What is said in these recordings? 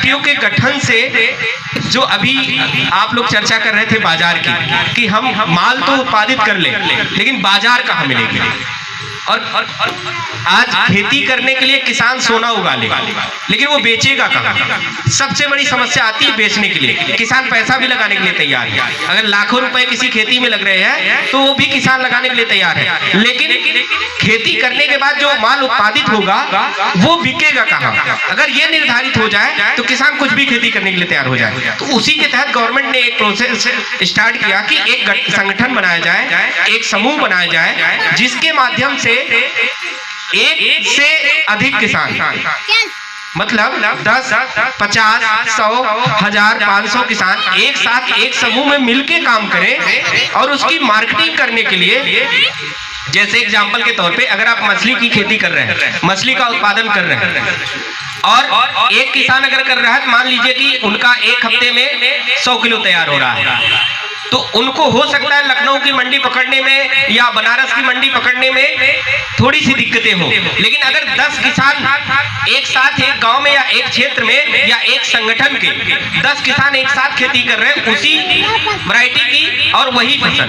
FPO के गठन से जो अभी आप लोग चर्चा कर रहे थे बाजार की, कि हम माल तो उत्पादित कर ले लेकिन बाजार कहाँ मिलेगी। और आज खेती करने के लिए किसान सोना उगा ले लेकिन वो बेचेगा कहाँ। सबसे बड़ी समस्या आती है बेचने के लिए। किसान पैसा भी लगाने के लिए तैयार है, अगर लाखों रुपए किसी खेती में लग रहे हैं तो वो भी किसान लगाने के लिए तैयार है, लेकिन खेती करने के बाद जो माल उत्पादित होगा वो बिकेगा कहाँ। अगर ये निर्धारित हो जाए तो किसान कुछ भी खेती करने के लिए तैयार हो जाए। तो उसी के तहत गवर्नमेंट ने एक प्रोसेस स्टार्ट किया कि एक संगठन बनाया जाए, एक समूह बनाया जाए, जिसके माध्यम से एक से अधिक किसान, मतलब 10, 50, 100, 1000, 500 किसान एक साथ एक समूह में मिलके काम करें और उसकी मार्केटिंग करने के लिए, जैसे एग्जांपल के तौर पे अगर आप मछली की खेती कर रहे हैं, मछली का उत्पादन कर रहे हैं और एक किसान अगर कर रहा है तो मान लीजिए कि उनका एक हफ्ते में 100 किलो तैयार हो रहा है, तो उनको हो सकता है लखनऊ की मंडी पकड़ने में या बनारस की मंडी पकड़ने में थोड़ी सी दिक्कतें हो, लेकिन अगर 10 किसान एक साथ एक गांव में या एक क्षेत्र में या एक संगठन के 10 किसान एक साथ खेती कर रहे हैं उसी वैरायटी की और वही फसल,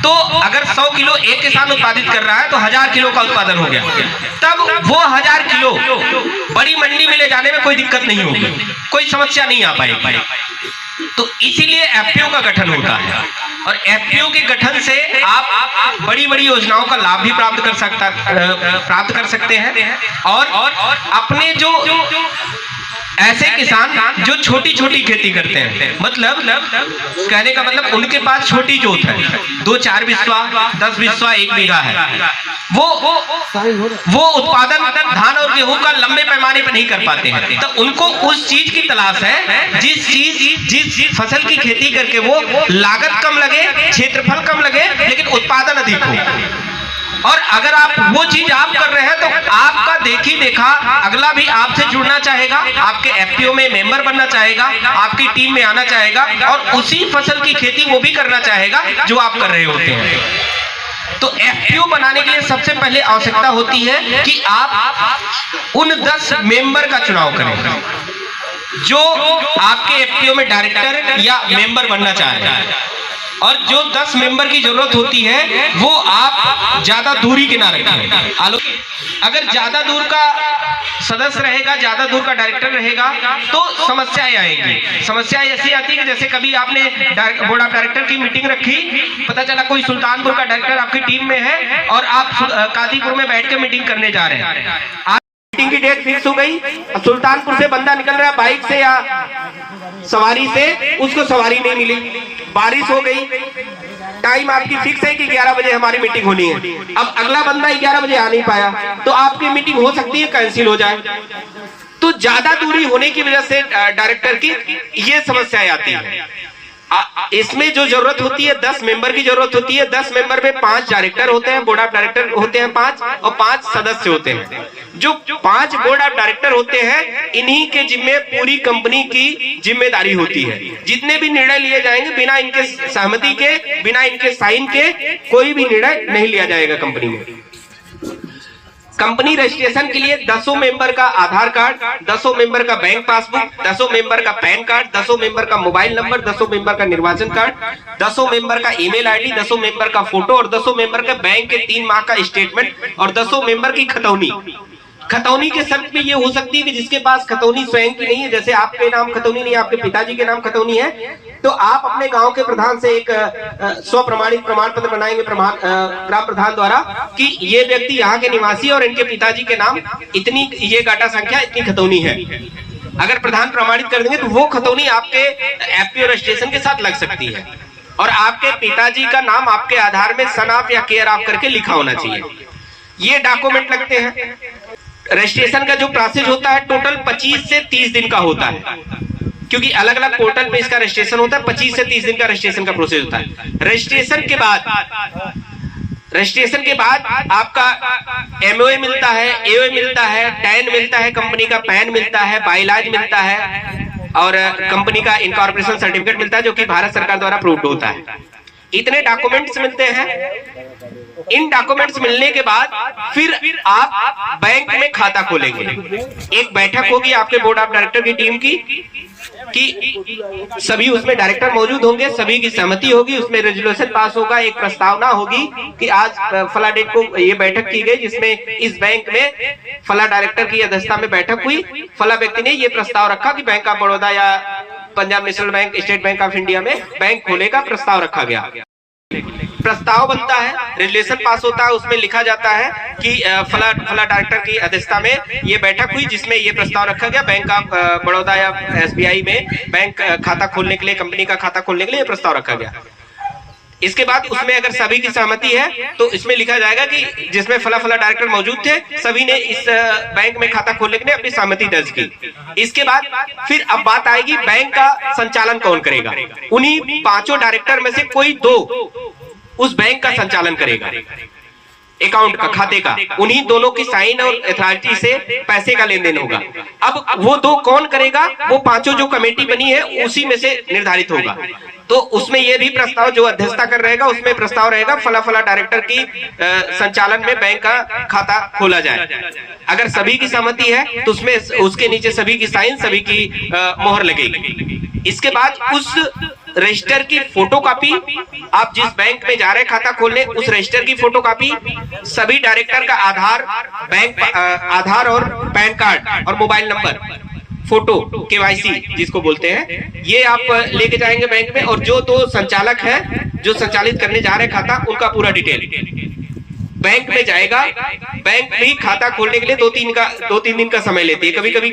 तो अगर 100 किलो एक किसान उत्पादित कर रहा है तो 1000 किलो का उत्पादन हो गया। तब वो 1000 किलो बड़ी मंडी में ले जाने में कोई दिक्कत नहीं होगी, कोई समस्या नहीं आ पाएगी। तो इसीलिए एफपीओ का गठन होता है और एफपीओ के गठन से आप बड़ी बड़ी योजनाओं का लाभ भी प्राप्त कर सकते हैं और अपने जो ऐसे किसान जो छोटी छोटी खेती करते हैं, मतलब कहने का मतलब उनके पास छोटी जोत है, 2-4 बिस्वा, 10 बिस्वा, 1 बीघा है, वो उत्पादन धान और गेहूं का लंबे पैमाने पर नहीं कर पाते हैं, तो उनको उस चीज की तलाश है जिस फसल की खेती करके वो लागत कम लगे, क्षेत्रफल कम लगे, लेकिन उत्पादन अधिक हो। और अगर आप वो चीज आप कर रहे हैं तो आपका देखी देखा अगला भी आपसे जुड़ना चाहेगा, आपके एफपीओ में मेंबर बनना चाहेगा, आपकी टीम में आना चाहेगा और उसी फसल की खेती वो भी करना चाहेगा जो आप कर रहे होते हैं। तो एफपीओ बनाने के लिए सबसे पहले आवश्यकता होती है कि आप उन 10 मेंबर का चुनाव करें जो आपके एफपीओ में डायरेक्टर या मेंबर बनना चाह रहे हैं, और जो 10 मेंबर की जरूरत होती है वो आप ज्यादा दूरी के ना रखें। अगर ज्यादा दूर का सदस्य रहेगा, ज्यादा दूर का डायरेक्टर रहेगा तो समस्याएं आएंगी। समस्या ऐसी आती है कि जैसे कभी आपने बोर्ड ऑफ डायरेक्टर की मीटिंग रखी, पता चला कोई सुल्तानपुर का डायरेक्टर आपकी टीम में है और आप कादीपुर में बैठ के मीटिंग करने जा रहे हैं। मीटिंग की डेट फिक्स हो गई, सुल्तानपुर से बंदा निकल रहा है बाइक से या सवारी से, उसको सवारी नहीं मिली, बारिश हो गई, टाइम आपकी फिक्स है कि 11 बजे हमारी मीटिंग होनी है, अब अगला बंदा 11 बजे आ नहीं पाया तो आपकी मीटिंग हो सकती है कैंसिल हो जाए। तो ज्यादा दूरी होने की वजह से डायरेक्टर की ये समस्याएं आती है। इसमें जो जरूरत होती है 10 मेंबर की जरूरत होती है। 10 मेंबर में 5 डायरेक्टर होते हैं, बोर्ड ऑफ डायरेक्टर होते हैं 5 और 5 सदस्य होते हैं। जो 5 बोर्ड ऑफ डायरेक्टर होते हैं इन्हीं के जिम्मे पूरी कंपनी की जिम्मेदारी होती है। जितने भी निर्णय लिए जाएंगे बिना इनके सहमति के, बिना इनके साइन के कोई भी निर्णय नहीं लिया जाएगा कंपनी में। कंपनी रजिस्ट्रेशन के लिए 10 मेंबर का आधार कार्ड, 10 मेंबर का बैंक पासबुक, 10 मेंबर का पैन कार्ड, 10 मेंबर का मोबाइल नंबर, 10 मेंबर का निर्वाचन कार्ड, 10 मेंबर का ईमेल आईडी, 10 मेंबर का फोटो और 10 मेंबर का बैंक के 3 माह का स्टेटमेंट और 10 मेंबर की खतौनी। खतौनी के शर्त भी ये हो सकती है कि जिसके पास खतौनी स्वयं की नहीं है, जैसे आपके नाम खतौनी नहीं है, आपके पिताजी के नाम खतौनी है, तो आप अपने गांव के प्रधान से एक स्वप्रमाणित प्रमाण पत्र बनाएंगे ग्राम प्रधान द्वारा कि ये व्यक्ति यहाँ के निवासी और इनके पिताजी के नाम इतनी, ये गाटा संख्या इतनी खतौनी है। अगर प्रधान प्रमाणित कर देंगे तो वो खतौनी आपके एफपीओ रजिस्ट्रेशन के साथ लग सकती है और आपके पिताजी का नाम आपके आधार में सन ऑफ या केयर ऑफ करके लिखा होना चाहिए। ये डॉक्यूमेंट लगते हैं। रजिस्ट्रेशन का जो प्रोसेस होता है टोटल 25 से 30 दिन का होता है, क्योंकि अलग अलग पोर्टल पे इसका रजिस्ट्रेशन होता है। 25 से 30 दिन का रजिस्ट्रेशन का प्रोसेस होता है। रजिस्ट्रेशन के बाद आपका एमओए मिलता है, एओए मिलता है, टैन मिलता है, कंपनी का पैन मिलता है, बाइलाज मिलता है और कंपनी का इनकॉर्पोरेशन सर्टिफिकेट मिलता है जो कि भारत सरकार द्वारा अप्रूव्ड होता है। इतने डॉक्यूमेंट्स मिलते हैं इन डॉक्यूमेंट्स मिलने के बाद फिर आप बैंक में खाता खोलेंगे। एक बैठक होगी आपके बोर्ड ऑफ डायरेक्टर की टीम की कि सभी उसमें डायरेक्टर मौजूद होंगे, सभी की सहमति होगी, उसमें रेजोल्यूशन पास होगा, एक प्रस्तावना होगी कि आज फला डेट को ये बैठक की गई जिसमें इस बैंक में फला डायरेक्टर की अध्यक्षता में बैठक हुई, फला व्यक्ति ने ये प्रस्ताव रखा कि बैंक ऑफ बड़ौदा या Punjab national bank, state bank of India में बैंक खोले का प्रस्ताव रखा गया। प्रस्ताव बनता है, रेजोल्यूशन पास होता है, उसमें लिखा जाता है कि फला डायरेक्टर की अध्यक्षता में ये बैठक हुई जिसमें ये प्रस्ताव रखा गया बैंक ऑफ बड़ौदा या एसबीआई में बैंक खाता खोलने के लिए, कंपनी का खाता खोलने के लिए प्रस्ताव रखा गया। इसके बाद उसमें अगर सभी की सहमति है तो इसमें लिखा जाएगा कि जिसमें फला डायरेक्टर मौजूद थे, सभी ने इस बैंक में खाता खोलने के लिए अपनी सहमति दर्ज की। इसके बाद फिर अब बात आएगी बैंक का संचालन कौन करेगा। उन्हीं पांचों डायरेक्टर में से कोई दो उस बैंक का संचालन करेगा, अकाउंट का, खाते का, उन्हीं दोनों की साइन और अथॉरिटी से पैसे का लेन देन होगा। अब वो दो कौन करेगा, वो पांचों जो कमेटी बनी है उसी में से निर्धारित होगा। तो उसमें ये भी प्रस्ताव जो अध्यक्षता कर रहेगा उसमें प्रस्ताव रहेगा फला डायरेक्टर की संचालन में बैंक का खाता खोला जाए। अगर सभी की सहमति है तो उसमें उसके नीचे सभी की साइन, सभी की मोहर लगेगी। इसके बाद उस रजिस्टर की फोटोकॉपी, आप जिस बैंक में जा रहे हैं खाता खोलने, उस रजिस्टर की फोटोकॉपी, सभी डायरेक्टर का आधार, बैंक आधार और पैन कार्ड और मोबाइल नंबर, फोटो, केवाईसी जिसको बोलते हैं, ये आप लेके जाएंगे बैंक में। और जो दो संचालक है जो संचालित करने जा रहे हैं खाता, उनका पूरा डिटेल बैंक में जाएगा। बैंक भी खाता खोलने के लिए 2-3 दिन का समय लेती है। कभी कभी